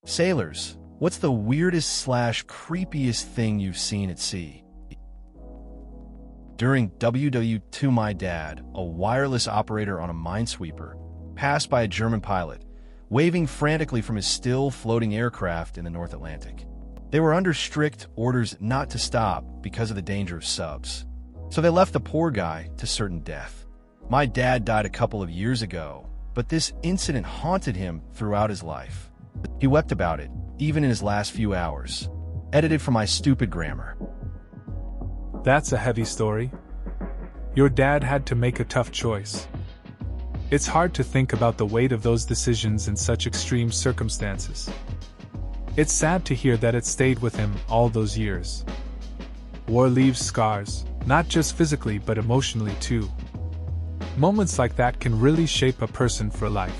Sailors, what's the weirdest/creepiest thing you've seen at sea? During WW2, my dad, a wireless operator on a minesweeper, passed by a German pilot, waving frantically from his still floating aircraft in the North Atlantic. They were under strict orders not to stop because of the danger of subs, so they left the poor guy to certain death. My dad died a couple of years ago, but this incident haunted him throughout his life. He wept about it, even in his last few hours. Edited from my stupid grammar. That's a heavy story. Your dad had to make a tough choice. It's hard to think about the weight of those decisions in such extreme circumstances. It's sad to hear that it stayed with him all those years. War leaves scars, not just physically but emotionally too. Moments like that can really shape a person for life.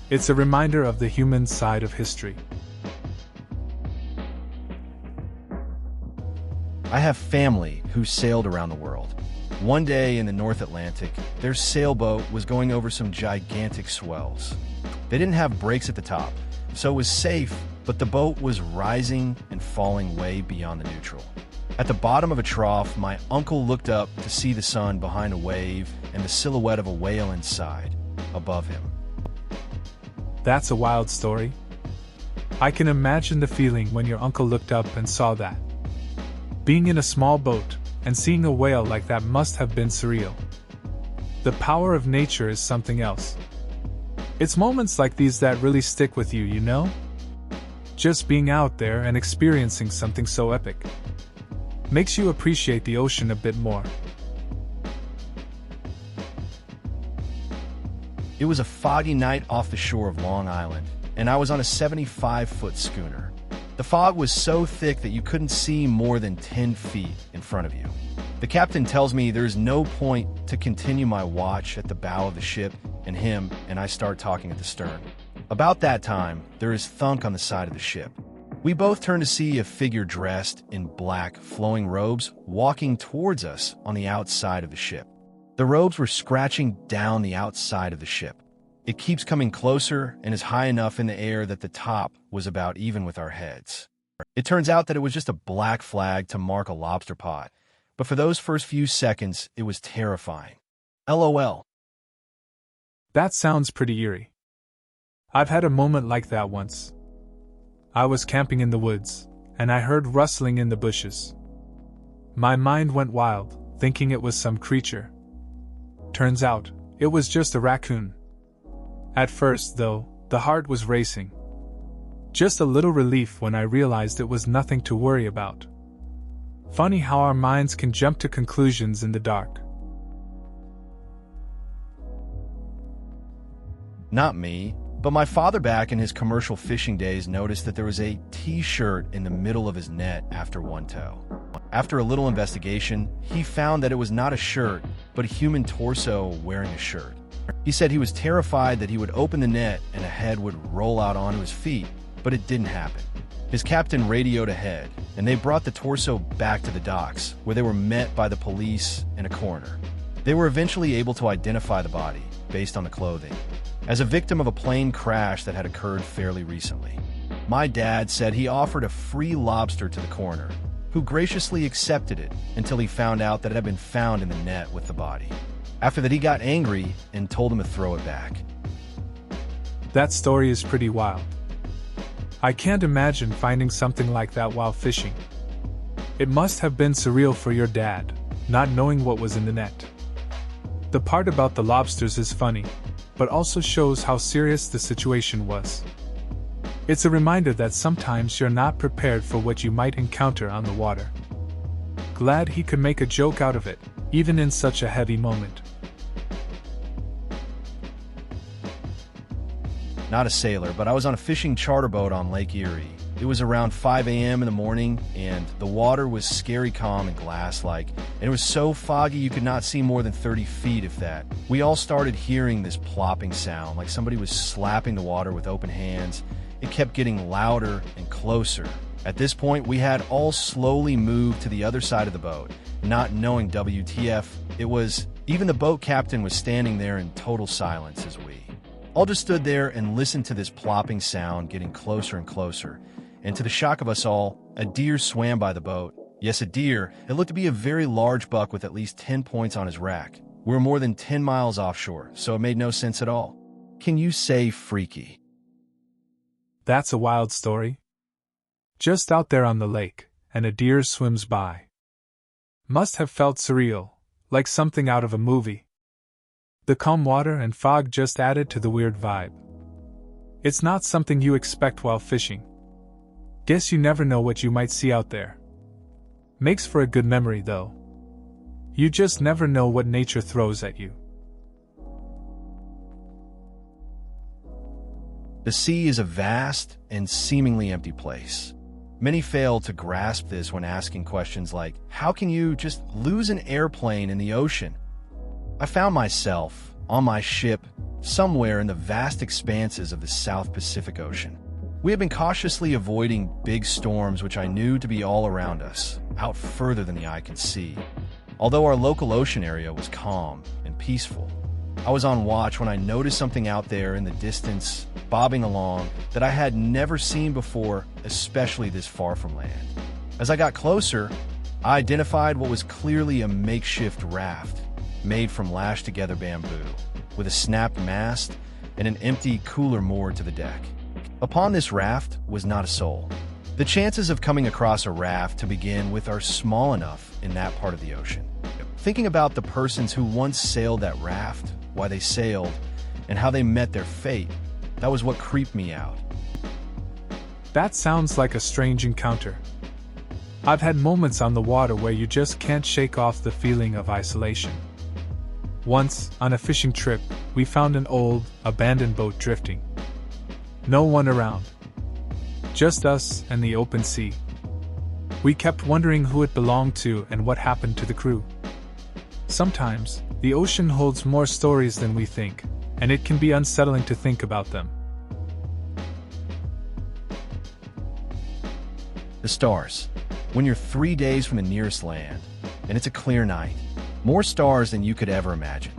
It's a reminder of the human side of history. I have family who sailed around the world. One day in the North Atlantic, their sailboat was going over some gigantic swells. They didn't have brakes at the top, so it was safe, but the boat was rising and falling way beyond the neutral. At the bottom of a trough, my uncle looked up to see the sun behind a wave and the silhouette of a whale inside, above him. That's a wild story. I can imagine the feeling when your uncle looked up and saw that. Being in a small boat and seeing a whale like that must have been surreal. The power of nature is something else. It's moments like these that really stick with you, you know? Just being out there and experiencing something so epic makes you appreciate the ocean a bit more. It was a foggy night off the shore of Long Island, and I was on a 75-foot schooner. The fog was so thick that you couldn't see more than 10 feet in front of you. The captain tells me there is no point to continue my watch at the bow of the ship, and I start talking at the stern. About that time, there is thunk on the side of the ship. We both turn to see a figure dressed in black, flowing robes walking towards us on the outside of the ship. The robes were scratching down the outside of the ship. It keeps coming closer and is high enough in the air that the top was about even with our heads. It turns out that it was just a black flag to mark a lobster pot, but for those first few seconds, it was terrifying. LOL. That sounds pretty eerie. I've had a moment like that once. I was camping in the woods, and I heard rustling in the bushes. My mind went wild, thinking it was some creature. Turns out, it was just a raccoon. At first, though, the heart was racing. Just a little relief when I realized it was nothing to worry about. Funny how our minds can jump to conclusions in the dark. Not me, but my father back in his commercial fishing days noticed that there was a T-shirt in the middle of his net after one tow. After a little investigation, he found that it was not a shirt, but a human torso wearing a shirt. He said he was terrified that he would open the net and a head would roll out onto his feet, but it didn't happen. His captain radioed ahead, and they brought the torso back to the docks, where they were met by the police and a coroner. They were eventually able to identify the body, based on the clothing, as a victim of a plane crash that had occurred fairly recently. My dad said he offered a free lobster to the coroner, who graciously accepted it until he found out that it had been found in the net with the body. After that, he got angry and told him to throw it back. That story is pretty wild. I can't imagine finding something like that while fishing. It must have been surreal for your dad, not knowing what was in the net. The part about the lobsters is funny, but also shows how serious the situation was. It's a reminder that sometimes you're not prepared for what you might encounter on the water. Glad he could make a joke out of it, even in such a heavy moment. Not a sailor, but I was on a fishing charter boat on Lake Erie. It was around 5 a.m. in the morning, and the water was scary calm and glass-like, and it was so foggy you could not see more than 30 feet, if that. We all started hearing this plopping sound, like somebody was slapping the water with open hands. It kept getting louder and closer. At this point, we had all slowly moved to the other side of the boat, not knowing WTF it was. Even the boat captain was standing there in total silence as we All just stood there and listened to this plopping sound getting closer and closer, and to the shock of us all, a deer swam by the boat. Yes, a deer. It looked to be a very large buck with at least 10 points on his rack. We were more than 10 miles offshore, so it made no sense at all. Can you say freaky? That's a wild story. Just out there on the lake, and a deer swims by. Must have felt surreal, like something out of a movie. The calm water and fog just added to the weird vibe. It's not something you expect while fishing. Guess you never know what you might see out there. Makes for a good memory, though. You just never know what nature throws at you. The sea is a vast and seemingly empty place. Many fail to grasp this when asking questions like, how can you just lose an airplane in the ocean? I found myself on my ship somewhere in the vast expanses of the South Pacific Ocean. We had been cautiously avoiding big storms which I knew to be all around us, out further than the eye can see. Although our local ocean area was calm and peaceful, I was on watch when I noticed something out there in the distance, bobbing along, that I had never seen before, especially this far from land. As I got closer, I identified what was clearly a makeshift raft, made from lashed-together bamboo, with a snapped mast and an empty cooler moored to the deck. Upon this raft was not a soul. The chances of coming across a raft to begin with are small enough in that part of the ocean. Thinking about the persons who once sailed that raft, why they sailed, and how they met their fate, that was what creeped me out. That sounds like a strange encounter. I've had moments on the water where you just can't shake off the feeling of isolation. Once, on a fishing trip, we found an old, abandoned boat drifting. No one around. Just us and the open sea. We kept wondering who it belonged to and what happened to the crew. Sometimes, the ocean holds more stories than we think, and it can be unsettling to think about them. The stars. When you're 3 days from the nearest land, and it's a clear night, more stars than you could ever imagine,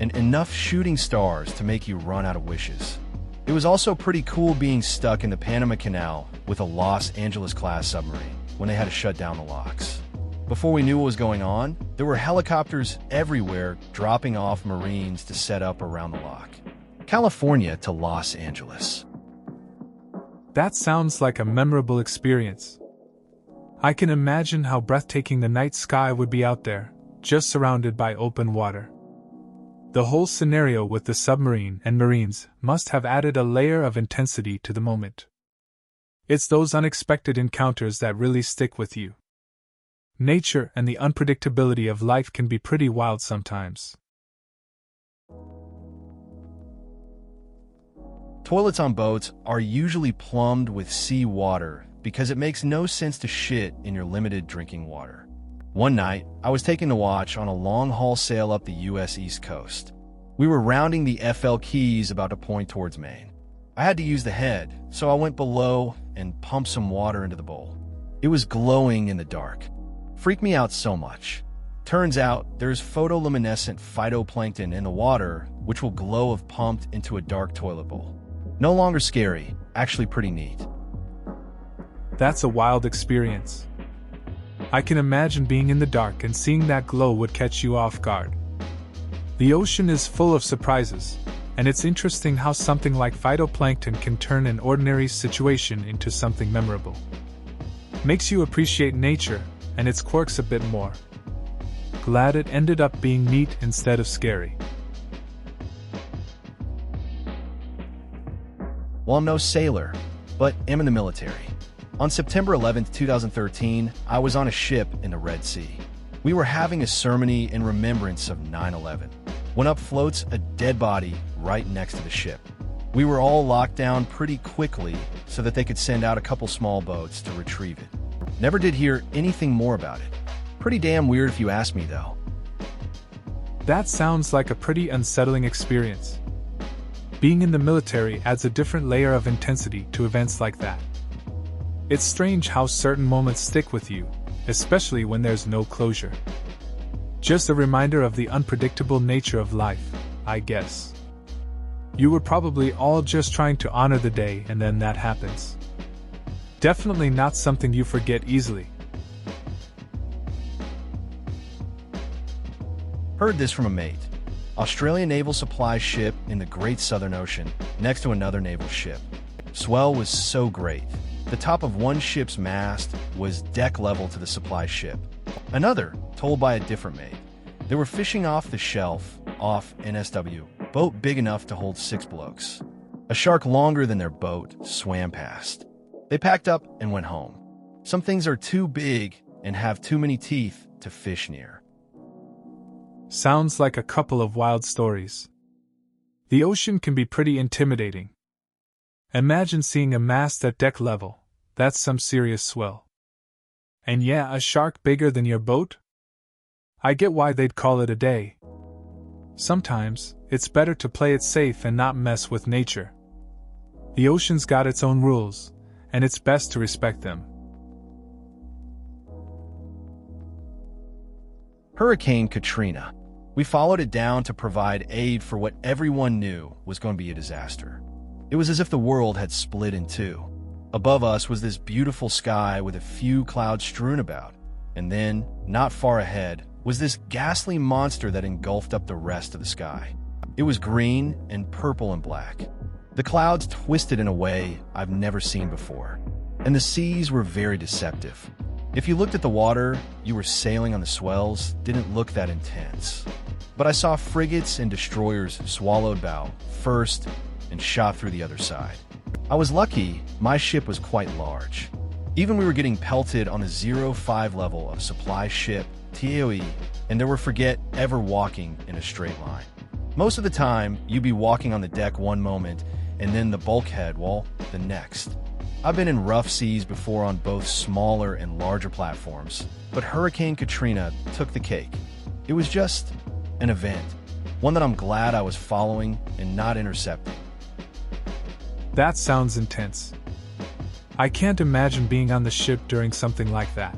and enough shooting stars to make you run out of wishes. It was also pretty cool being stuck in the Panama Canal with a Los Angeles-class submarine when they had to shut down the locks. Before we knew what was going on, there were helicopters everywhere dropping off Marines to set up around the lock. California to Los Angeles. That sounds like a memorable experience. I can imagine how breathtaking the night sky would be out there, just surrounded by open water. The whole scenario with the submarine and Marines must have added a layer of intensity to the moment. It's those unexpected encounters that really stick with you. Nature and the unpredictability of life can be pretty wild sometimes. Toilets on boats are usually plumbed with sea water because it makes no sense to shit in your limited drinking water. One night, I was taking the watch on a long-haul sail up the U.S. East Coast. We were rounding the FL Keys about to point towards Maine. I had to use the head, so I went below and pumped some water into the bowl. It was glowing in the dark. Freaked me out so much. Turns out, there's photoluminescent phytoplankton in the water which will glow if pumped into a dark toilet bowl. No longer scary, actually pretty neat. That's a wild experience. I can imagine being in the dark and seeing that glow would catch you off guard. The ocean is full of surprises, and it's interesting how something like phytoplankton can turn an ordinary situation into something memorable. Makes you appreciate nature and its quirks a bit more. Glad it ended up being neat instead of scary. Well, I'm no sailor, but am in the military. On September 11, 2013, I was on a ship in the Red Sea. We were having a ceremony in remembrance of 9/11, when up floats a dead body right next to the ship. We were all locked down pretty quickly so that they could send out a couple small boats to retrieve it. Never did hear anything more about it. Pretty damn weird if you ask me, though. That sounds like a pretty unsettling experience. Being in the military adds a different layer of intensity to events like that. It's strange how certain moments stick with you, especially when there's no closure. Just a reminder of the unpredictable nature of life, I guess. You were probably all just trying to honor the day, and then that happens. Definitely not something you forget easily. Heard this from a mate. Australian naval supply ship in the Great Southern Ocean, next to another naval ship. Swell was so great. The top of one ship's mast was deck level to the supply ship. Another, told by a different mate. They were fishing off the shelf, off NSW, boat big enough to hold 6 blokes. A shark longer than their boat swam past. They packed up and went home. Some things are too big and have too many teeth to fish near. Sounds like a couple of wild stories. The ocean can be pretty intimidating. Imagine seeing a mast at deck level. That's some serious swell. And yeah, a shark bigger than your boat? I get why they'd call it a day. Sometimes, it's better to play it safe and not mess with nature. The ocean's got its own rules, and it's best to respect them. Hurricane Katrina. We followed it down to provide aid for what everyone knew was going to be a disaster. It was as if the world had split in two. Above us was this beautiful sky with a few clouds strewn about, and then, not far ahead, was this ghastly monster that engulfed up the rest of the sky. It was green and purple and black. The clouds twisted in a way I've never seen before, and the seas were very deceptive. If you looked at the water you were sailing on, the swells didn't look that intense. But I saw frigates and destroyers swallowed bow first and shot through the other side. I was lucky my ship was quite large. Even we were getting pelted on the 0-5 level of supply ship TOE, and there were forget ever walking in a straight line. Most of the time, you'd be walking on the deck one moment, and then the bulkhead wall the next. I've been in rough seas before on both smaller and larger platforms, but Hurricane Katrina took the cake. It was just an event, one that I'm glad I was following and not intercepting. That sounds intense. I can't imagine being on the ship during something like that.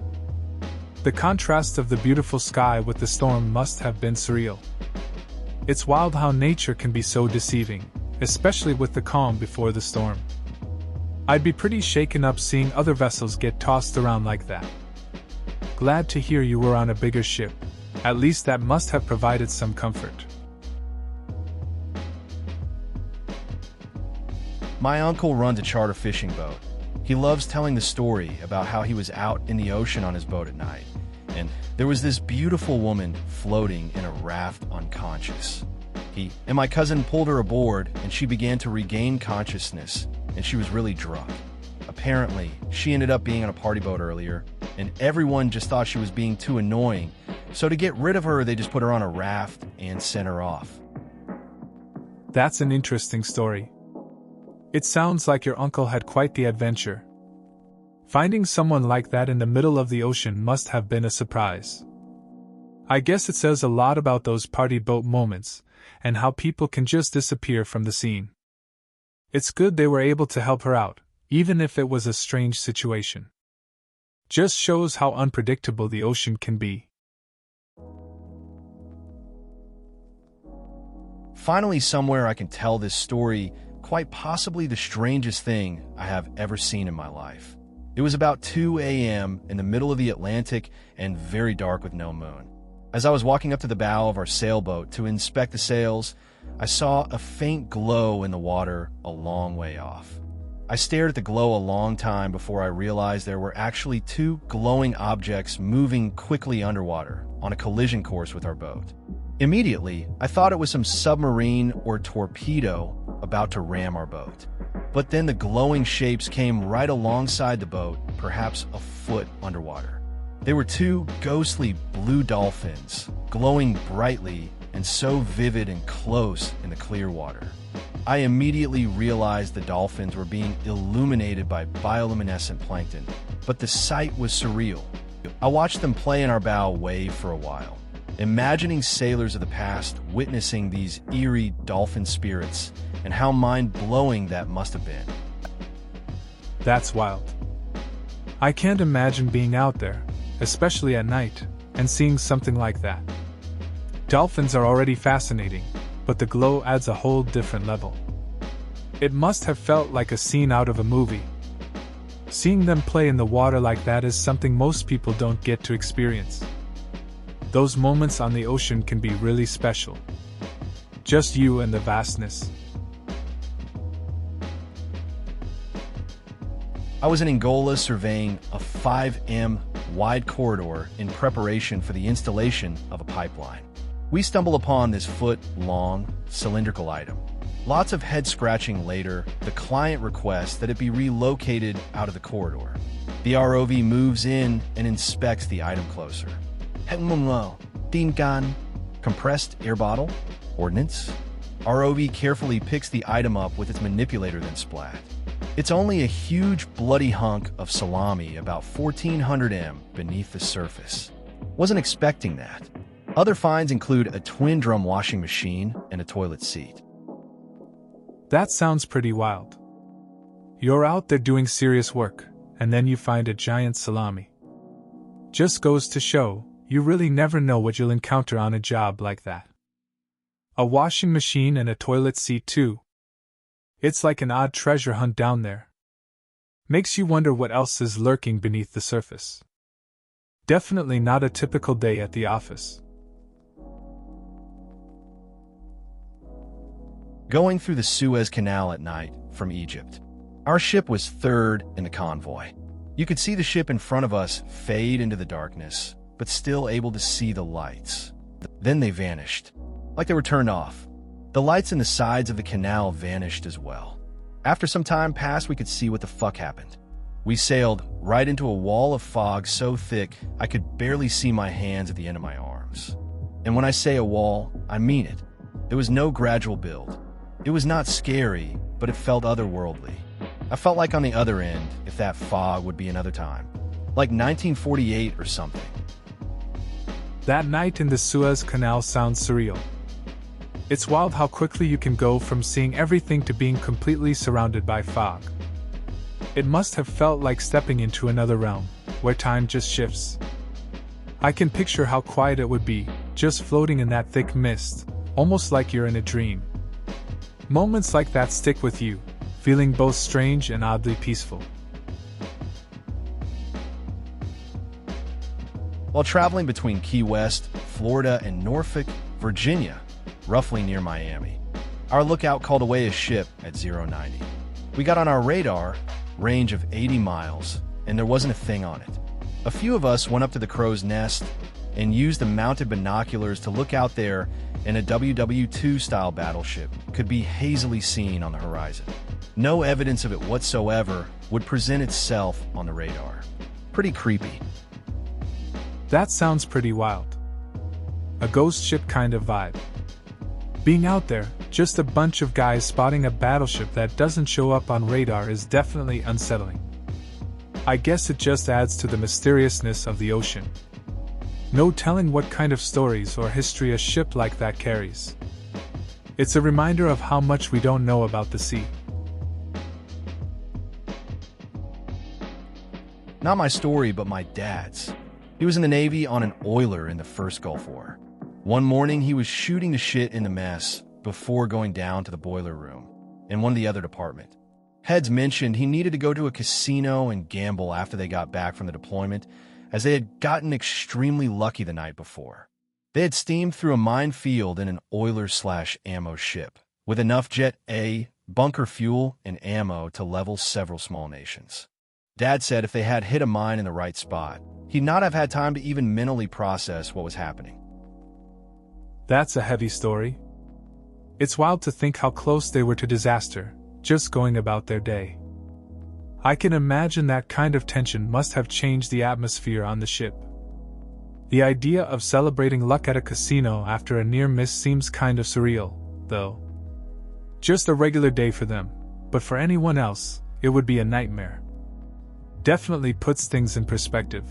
The contrast of the beautiful sky with the storm must have been surreal. It's wild how nature can be so deceiving, especially with the calm before the storm. I'd be pretty shaken up seeing other vessels get tossed around like that. Glad to hear you were on a bigger ship. At least that must have provided some comfort. My uncle runs a charter fishing boat. He loves telling the story about how he was out in the ocean on his boat at night, and there was this beautiful woman floating in a raft unconscious. He and my cousin pulled her aboard, and she began to regain consciousness, and she was really drunk. Apparently, she ended up being on a party boat earlier, and everyone just thought she was being too annoying, so to get rid of her, they just put her on a raft and sent her off. That's an interesting story. It sounds like your uncle had quite the adventure. Finding someone like that in the middle of the ocean must have been a surprise. I guess it says a lot about those party boat moments, and how people can just disappear from the scene. It's good they were able to help her out, even if it was a strange situation. Just shows how unpredictable the ocean can be. Finally, somewhere I can tell this story, quite possibly the strangest thing I have ever seen in my life. It was about 2 a.m. in the middle of the Atlantic and very dark with no moon. As I was walking up to the bow of our sailboat to inspect the sails, I saw a faint glow in the water a long way off. I stared at the glow a long time before I realized there were actually 2 glowing objects moving quickly underwater on a collision course with our boat. Immediately, I thought it was some submarine or torpedo about to ram our boat. But then the glowing shapes came right alongside the boat, perhaps a foot underwater. They were 2 ghostly blue dolphins, glowing brightly and so vivid and close in the clear water. I immediately realized the dolphins were being illuminated by bioluminescent plankton, but the sight was surreal. I watched them play in our bow wave for a while, imagining sailors of the past witnessing these eerie dolphin spirits and how mind-blowing that must have been. That's wild. I can't imagine being out there, especially at night, and seeing something like that. Dolphins are already fascinating, but the glow adds a whole different level. It must have felt like a scene out of a movie. Seeing them play in the water like that is something most people don't get to experience. Those moments on the ocean can be really special. Just you and the vastness. I was in Angola surveying a 5 m wide corridor in preparation for the installation of a pipeline. We stumble upon this foot-long, cylindrical item. Lots of head-scratching later, the client requests that it be relocated out of the corridor. The ROV moves in and inspects the item closer. Compressed air bottle? Ordnance? ROV carefully picks the item up with its manipulator then splat. It's only a huge bloody hunk of salami about 1400 m beneath the surface. Wasn't expecting that. Other finds include a twin-drum washing machine and a toilet seat. That sounds pretty wild. You're out there doing serious work, and then you find a giant salami. Just goes to show, you really never know what you'll encounter on a job like that. A washing machine and a toilet seat too. It's like an odd treasure hunt down there. Makes you wonder what else is lurking beneath the surface. Definitely not a typical day at the office. Going through the Suez Canal at night from Egypt. Our ship was third in the convoy. You could see the ship in front of us fade into the darkness, but still able to see the lights. Then they vanished, like they were turned off. The lights in the sides of the canal vanished as well. After some time passed, we could see what the fuck happened. We sailed right into a wall of fog so thick I could barely see my hands at the end of my arms. And when I say a wall, I mean it. There was no gradual build. It was not scary, but it felt otherworldly. I felt like on the other end, if that fog would be another time. Like 1948 or something. That night in the Suez Canal sounds surreal. It's wild how quickly you can go from seeing everything to being completely surrounded by fog. It must have felt like stepping into another realm, where time just shifts. I can picture how quiet it would be, just floating in that thick mist, almost like you're in a dream. Moments like that stick with you, feeling both strange and oddly peaceful. While traveling between Key West, Florida, and Norfolk, Virginia, roughly near Miami, our lookout called away a ship at 090. We got on our radar, range of 80 miles, and there wasn't a thing on it. A few of us went up to the crow's nest and used the mounted binoculars to look out there, and a WW2-style battleship could be hazily seen on the horizon. No evidence of it whatsoever would present itself on the radar. Pretty creepy. That sounds pretty wild. A ghost ship kind of vibe. Being out there, just a bunch of guys spotting a battleship that doesn't show up on radar is definitely unsettling. I guess it just adds to the mysteriousness of the ocean. No telling what kind of stories or history a ship like that carries. It's a reminder of how much we don't know about the sea. Not my story, but my dad's. He was in the Navy on an oiler in the first Gulf War. One morning, he was shooting the shit in the mess before going down to the boiler room in one of the other department. Heads mentioned he needed to go to a casino and gamble after they got back from the deployment, as they had gotten extremely lucky the night before. They had steamed through a minefield in an oiler/ammo ship, with enough Jet A, bunker fuel, and ammo to level several small nations. Dad said if they had hit a mine in the right spot, he'd not have had time to even mentally process what was happening. That's a heavy story. It's wild to think how close they were to disaster, just going about their day. I can imagine that kind of tension must have changed the atmosphere on the ship. The idea of celebrating luck at a casino after a near miss seems kind of surreal, though. Just a regular day for them, but for anyone else, it would be a nightmare. Definitely puts things in perspective.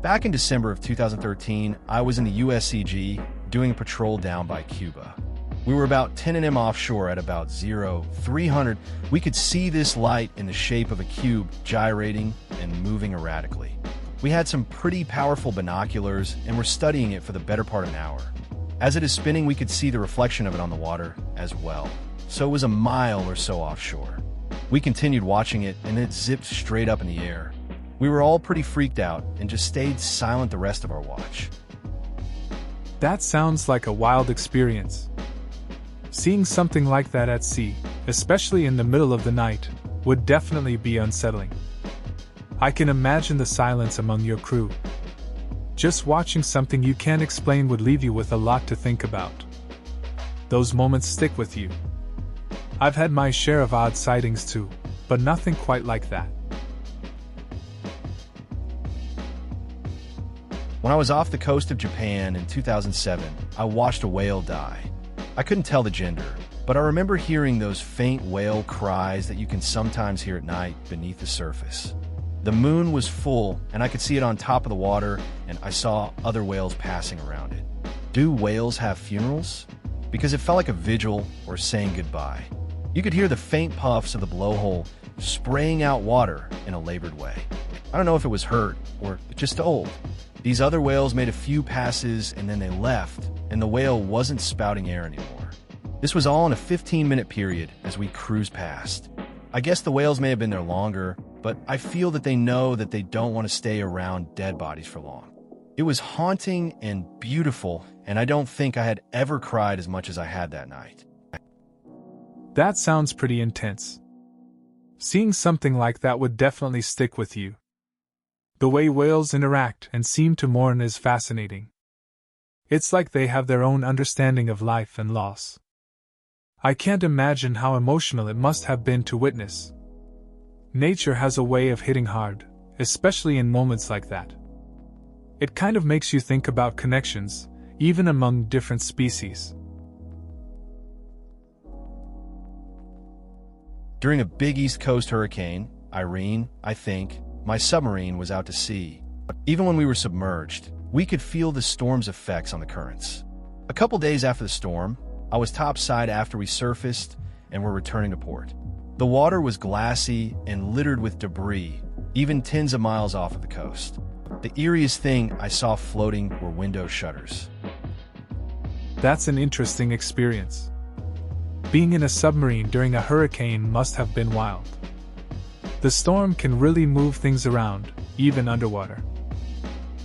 Back in December of 2013, I was in the USCG doing a patrol down by Cuba. We were about 10 m offshore at about 0300. We could see this light in the shape of a cube gyrating and moving erratically. We had some pretty powerful binoculars and were studying it for the better part of an hour. As it is spinning, we could see the reflection of it on the water as well. So it was a mile or so offshore. We continued watching it, and it zipped straight up in the air. We were all pretty freaked out and just stayed silent the rest of our watch. That sounds like a wild experience. Seeing something like that at sea, especially in the middle of the night, would definitely be unsettling. I can imagine the silence among your crew. Just watching something you can't explain would leave you with a lot to think about. Those moments stick with you. I've had my share of odd sightings too, but nothing quite like that. When I was off the coast of Japan in 2007, I watched a whale die. I couldn't tell the gender, but I remember hearing those faint whale cries that you can sometimes hear at night beneath the surface. The moon was full, and I could see it on top of the water, and I saw other whales passing around it. Do whales have funerals? Because it felt like a vigil or saying goodbye. You could hear the faint puffs of the blowhole spraying out water in a labored way. I don't know if it was hurt or just old. These other whales made a few passes and then they left, and the whale wasn't spouting air anymore. This was all in a 15-minute period as we cruised past. I guess the whales may have been there longer, but I feel that they know that they don't want to stay around dead bodies for long. It was haunting and beautiful, and I don't think I had ever cried as much as I had that night. That sounds pretty intense. Seeing something like that would definitely stick with you. The way whales interact and seem to mourn is fascinating. It's like they have their own understanding of life and loss. I can't imagine how emotional it must have been to witness. Nature has a way of hitting hard, especially in moments like that. It kind of makes you think about connections, even among different species. During a big East Coast hurricane, Irene, I think, my submarine was out to sea. Even when we were submerged, we could feel the storm's effects on the currents. A couple days after the storm, I was topside after we surfaced and were returning to port. The water was glassy and littered with debris, even tens of miles off of the coast. The eeriest thing I saw floating were window shutters. That's an interesting experience. Being in a submarine during a hurricane must have been wild. The storm can really move things around, even underwater.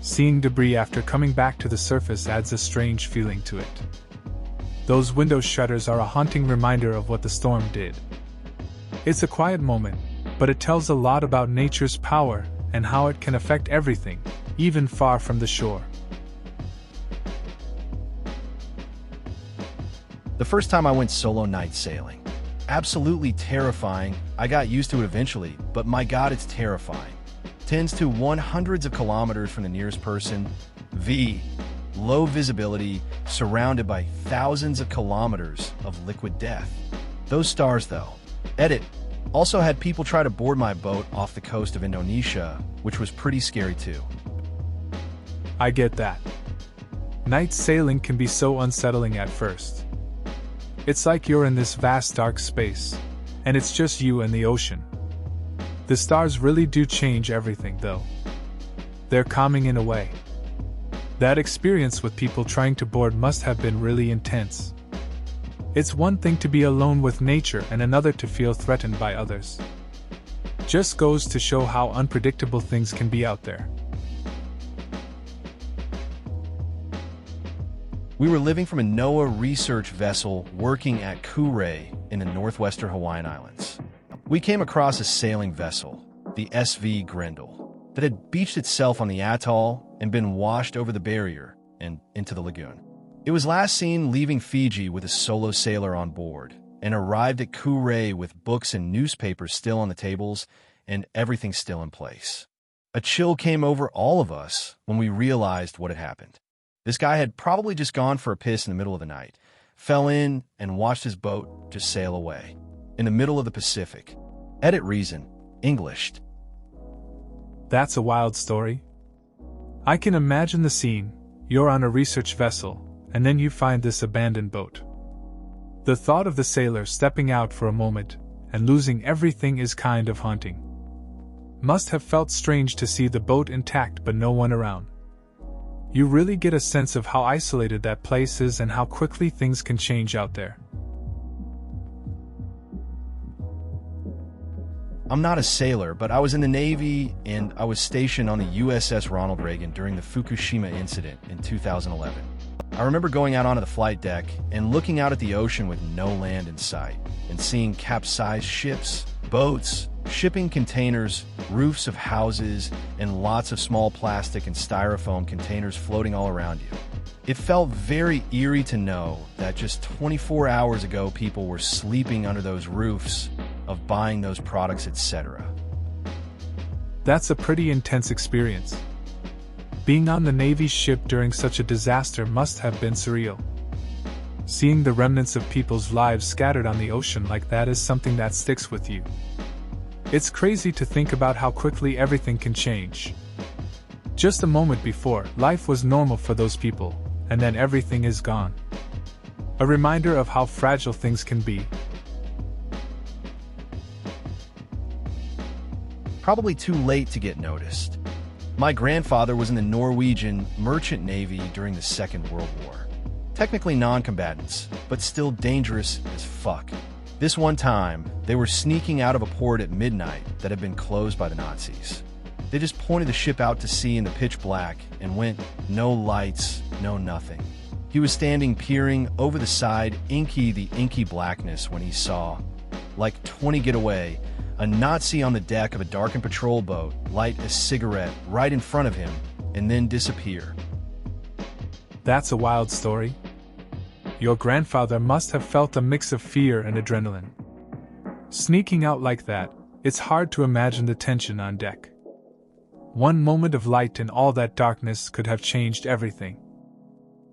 Seeing debris after coming back to the surface adds a strange feeling to it. Those window shutters are a haunting reminder of what the storm did. It's a quiet moment, but it tells a lot about nature's power and how it can affect everything, even far from the shore. The first time I went solo night sailing. Absolutely terrifying. I got used to it eventually, but my God, it's terrifying. Tens to 100s of kilometers from the nearest person. Low visibility, surrounded by thousands of kilometers of liquid death. Those stars, though. Edit. Also had people try to board my boat off the coast of Indonesia, which was pretty scary too. I get that. Night sailing can be so unsettling at first. It's like you're in this vast dark space, and it's just you and the ocean. The stars really do change everything, though. They're calming in a way. That experience with people trying to board must have been really intense. It's one thing to be alone with nature and another to feel threatened by others. Just goes to show how unpredictable things can be out there. We were living from a NOAA research vessel working at Kure in the northwestern Hawaiian Islands. We came across a sailing vessel, the SV Grendel, that had beached itself on the atoll and been washed over the barrier and into the lagoon. It was last seen leaving Fiji with a solo sailor on board and arrived at Kure with books and newspapers still on the tables and everything still in place. A chill came over all of us when we realized what had happened. This guy had probably just gone for a piss in the middle of the night, fell in, and watched his boat just sail away. In the middle of the Pacific. Edit reason. Englished. That's a wild story. I can imagine the scene. You're on a research vessel, and then you find this abandoned boat. The thought of the sailor stepping out for a moment and losing everything is kind of haunting. Must have felt strange to see the boat intact but no one around. You really get a sense of how isolated that place is and how quickly things can change out there. I'm not a sailor, but I was in the Navy and I was stationed on the USS Ronald Reagan during the Fukushima incident in 2011. I remember going out onto the flight deck and looking out at the ocean with no land in sight and seeing capsized ships, boats, shipping containers, roofs of houses, and lots of small plastic and styrofoam containers floating all around you. It felt very eerie to know that just 24 hours ago people were sleeping under those roofs, of buying those products, etc. That's a pretty intense experience. Being on the Navy's ship during such a disaster must have been surreal. Seeing the remnants of people's lives scattered on the ocean like that is something that sticks with you. It's crazy to think about how quickly everything can change. Just a moment before, life was normal for those people, and then everything is gone. A reminder of how fragile things can be. Probably too late to get noticed. My grandfather was in the Norwegian Merchant Navy during the Second World War. Technically non-combatants, but still dangerous as fuck. This one time, they were sneaking out of a port at midnight that had been closed by the Nazis. They just pointed the ship out to sea in the pitch black and went, no lights, no nothing. He was standing peering over the side, the inky blackness when he saw, like 20 get away, a Nazi on the deck of a darkened patrol boat light a cigarette right in front of him and then disappear. That's a wild story. Your grandfather must have felt a mix of fear and adrenaline. Sneaking out like that, it's hard to imagine the tension on deck. One moment of light in all that darkness could have changed everything.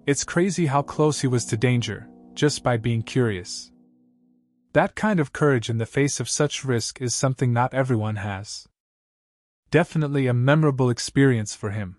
It's crazy how close he was to danger, just by being curious. That kind of courage in the face of such risk is something not everyone has. Definitely a memorable experience for him.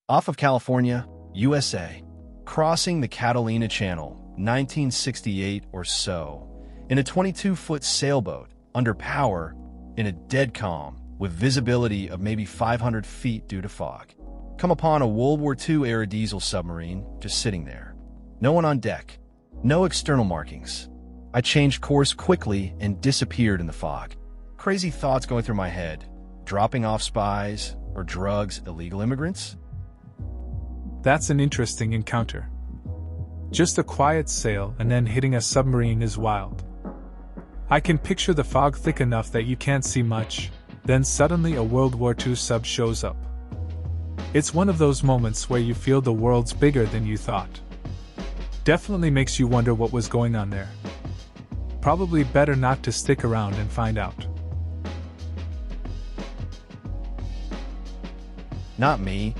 Off of California, USA, crossing the Catalina Channel, 1968 or so, in a 22-foot sailboat, under power, in a dead calm, with visibility of maybe 500 feet due to fog. Come upon a World War II-era diesel submarine just sitting there. No one on deck. No external markings. I changed course quickly and disappeared in the fog. Crazy thoughts going through my head. Dropping off spies or drugs, illegal immigrants? That's an interesting encounter. Just a quiet sail and then hitting a submarine is wild. I can picture the fog thick enough that you can't see much, then suddenly a World War II sub shows up. It's one of those moments where you feel the world's bigger than you thought. Definitely makes you wonder what was going on there. Probably better not to stick around and find out. Not me,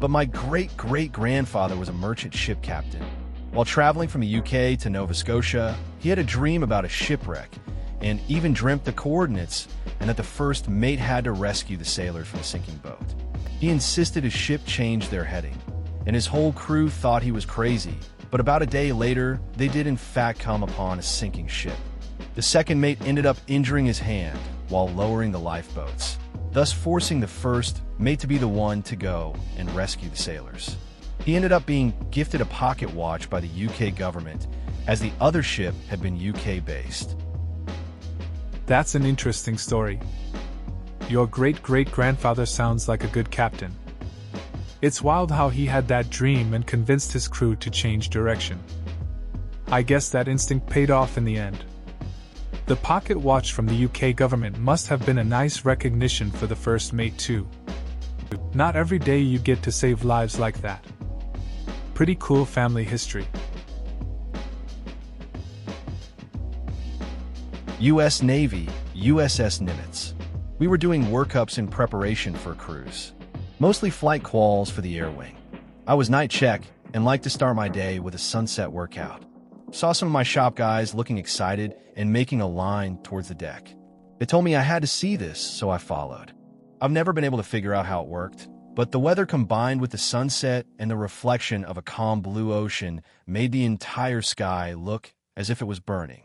but my great-great-grandfather was a merchant ship captain. While traveling from the UK to Nova Scotia, he had a dream about a shipwreck, and even dreamt the coordinates and that the first mate had to rescue the sailors from the sinking boat. He insisted his ship change their heading, and his whole crew thought he was crazy, but about a day later, they did in fact come upon a sinking ship. The second mate ended up injuring his hand while lowering the lifeboats, thus forcing the first mate to be the one to go and rescue the sailors. He ended up being gifted a pocket watch by the UK government, as the other ship had been UK-based. That's an interesting story. Your great-great-grandfather sounds like a good captain. It's wild how he had that dream and convinced his crew to change direction. I guess that instinct paid off in the end. The pocket watch from the UK government must have been a nice recognition for the first mate too. Not every day you get to save lives like that. Pretty cool family history. U.S. Navy, USS Nimitz. We were doing workups in preparation for a cruise. Mostly flight quals for the air wing. I was night check and liked to start my day with a sunset workout. Saw some of my shop guys looking excited and making a line towards the deck. They told me I had to see this, so I followed. I've never been able to figure out how it worked, but the weather combined with the sunset and the reflection of a calm blue ocean made the entire sky look as if it was burning.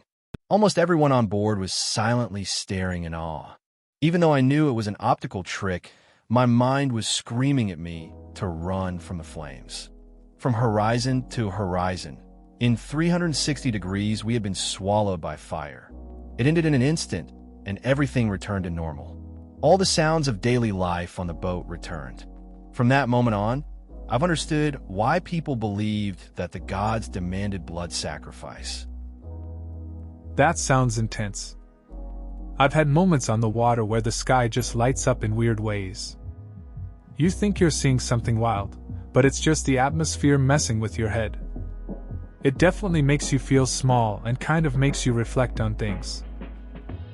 Almost everyone on board was silently staring in awe. Even though I knew it was an optical trick, My mind was screaming at me to run from the flames. From horizon to horizon, in 360 degrees, we had been swallowed by fire. It ended in an instant, and everything returned to normal. All the sounds of daily life on the boat returned. From that moment on, I've understood why people believed that the gods demanded blood sacrifice. That sounds intense. I've had moments on the water where the sky just lights up in weird ways. You think you're seeing something wild, but it's just the atmosphere messing with your head. It definitely makes you feel small and kind of makes you reflect on things.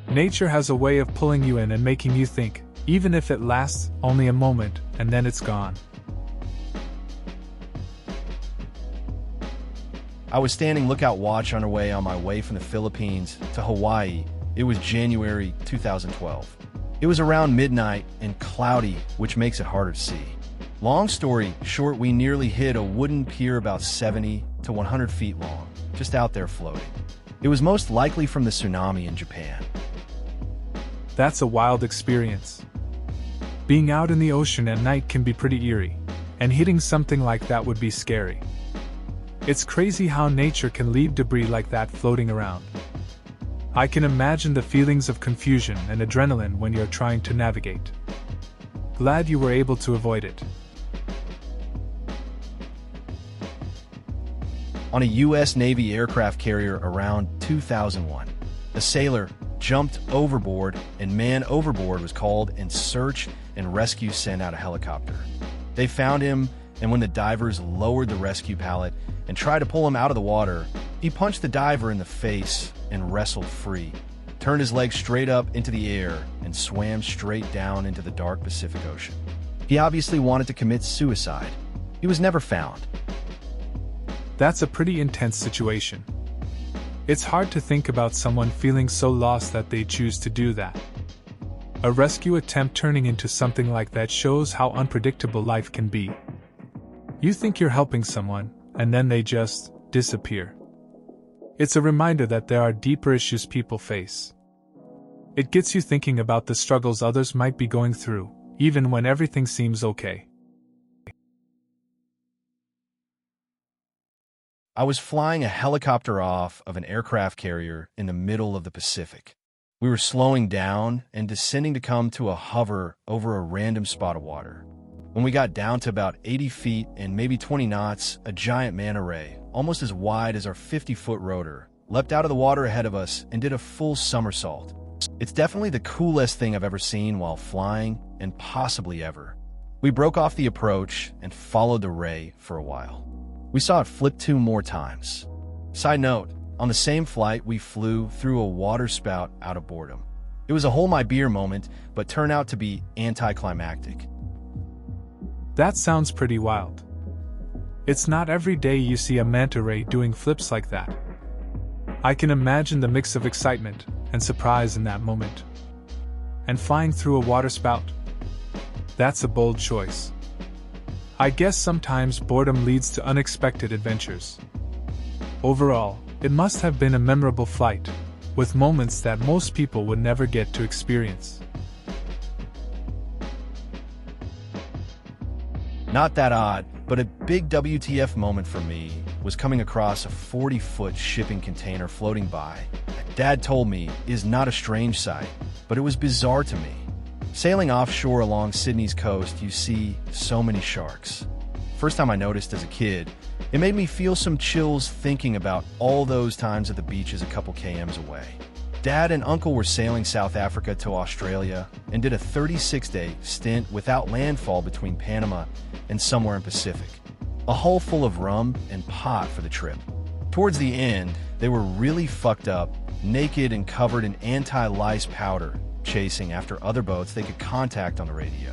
Nature has a way of pulling you in and making you think, even if it lasts only a moment and then it's gone. I was standing lookout watch on our way on my way from the Philippines to Hawaii. It was January 2012. It was around midnight and cloudy, which makes it harder to see. Long story short, we nearly hit a wooden pier about 70 to 100 feet long, just out there floating. It was most likely from the tsunami in Japan. That's a wild experience. Being out in the ocean at night can be pretty eerie, and hitting something like that would be scary. It's crazy how nature can leave debris like that floating around. I can imagine the feelings of confusion and adrenaline when you're trying to navigate. Glad you were able to avoid it. On a U.S. Navy aircraft carrier around 2001, a sailor jumped overboard, and man overboard was called, and search and rescue sent out a helicopter. They found him, and when the divers lowered the rescue pallet and tried to pull him out of the water, he punched the diver in the face and wrestled free, turned his legs straight up into the air, and swam straight down into the dark Pacific Ocean. He obviously wanted to commit suicide. He was never found. That's a pretty intense situation. It's hard to think about someone feeling so lost that they choose to do that. A rescue attempt turning into something like that shows how unpredictable life can be. You think you're helping someone, and then they just disappear. It's a reminder that there are deeper issues people face. It gets you thinking about the struggles others might be going through, even when everything seems okay. I was flying a helicopter off of an aircraft carrier in the middle of the Pacific. We were slowing down and descending to come to a hover over a random spot of water. When we got down to about 80 feet and maybe 20 knots, a giant manta ray, almost as wide as our 50-foot rotor, leapt out of the water ahead of us and did a full somersault. It's definitely the coolest thing I've ever seen while flying, and possibly ever. We broke off the approach and followed the ray for a while. We saw it flip 2 more times. Side note, on the same flight, we flew through a water spout out of boredom. It was a hold my beer moment, but turned out to be anticlimactic. That sounds pretty wild. It's not every day you see a manta ray doing flips like that. I can imagine the mix of excitement and surprise in that moment. And flying through a water spout? That's a bold choice. I guess sometimes boredom leads to unexpected adventures. Overall, it must have been a memorable flight, with moments that most people would never get to experience. Not that odd, but a big WTF moment for me was coming across a 40-foot shipping container floating by. Dad told me it is not a strange sight, but it was bizarre to me. Sailing offshore along Sydney's coast, you see so many sharks. First time I noticed as a kid, it made me feel some chills thinking about all those times at the beaches a couple kms away. Dad and Uncle were sailing South Africa to Australia and did a 36-day stint without landfall between Panama and somewhere in Pacific. A hull full of rum and pot for the trip. Towards the end, they were really fucked up, naked and covered in anti-lice powder, chasing after other boats they could contact on the radio.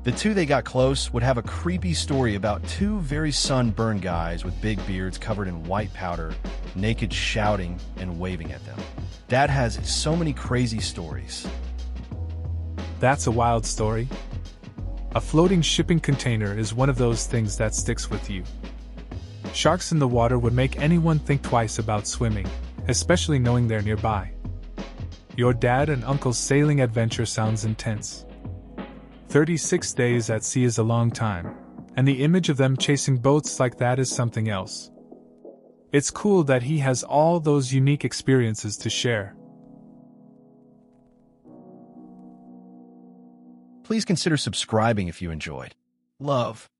The two they got close would have a creepy story about 2 very sunburned guys with big beards covered in white powder, naked, shouting and waving at them. Dad has so many crazy stories. That's a wild story. A floating shipping container is one of those things that sticks with you. Sharks in the water would make anyone think twice about swimming, especially knowing they're nearby. Your dad and uncle's sailing adventure sounds intense. 36 days at sea is a long time, and the image of them chasing boats like that is something else. It's cool that he has all those unique experiences to share. Please consider subscribing if you enjoyed. Love.